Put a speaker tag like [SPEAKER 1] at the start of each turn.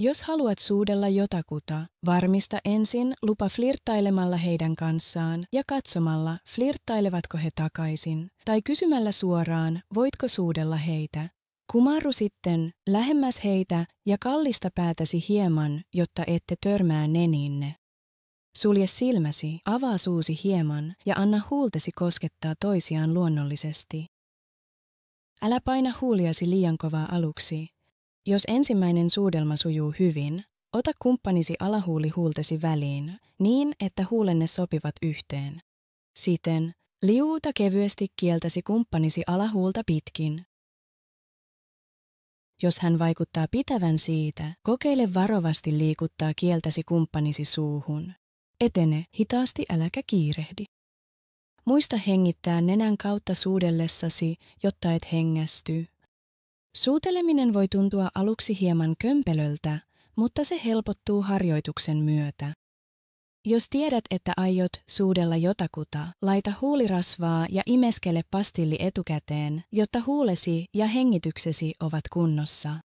[SPEAKER 1] Jos haluat suudella jotakuta, varmista ensin lupa flirttailemalla heidän kanssaan ja katsomalla, flirttailevatko he takaisin, tai kysymällä suoraan, voitko suudella heitä. Kumarru sitten lähemmäs heitä ja kallista päätäsi hieman, jotta ette törmää neniinne. Sulje silmäsi, avaa suusi hieman ja anna huultesi koskettaa toisiaan luonnollisesti. Älä paina huuliasi liian kovaa aluksi. Jos ensimmäinen suudelma sujuu hyvin, ota kumppanisi alahuuli huultesi väliin niin, että huulenne sopivat yhteen. Siten liuuta kevyesti kieltäsi kumppanisi alahuulta pitkin. Jos hän vaikuttaa pitävän siitä, kokeile varovasti liikuttaa kieltäsi kumppanisi suuhun. Etene hitaasti, äläkä kiirehdi. Muista hengittää nenän kautta suudellessasi, jotta et hengästy. Suuteleminen voi tuntua aluksi hieman kömpelöltä, mutta se helpottuu harjoituksen myötä. Jos tiedät, että aiot suudella jotakuta, laita huulirasvaa ja imeskele pastilli etukäteen, jotta huulesi ja hengityksesi ovat kunnossa.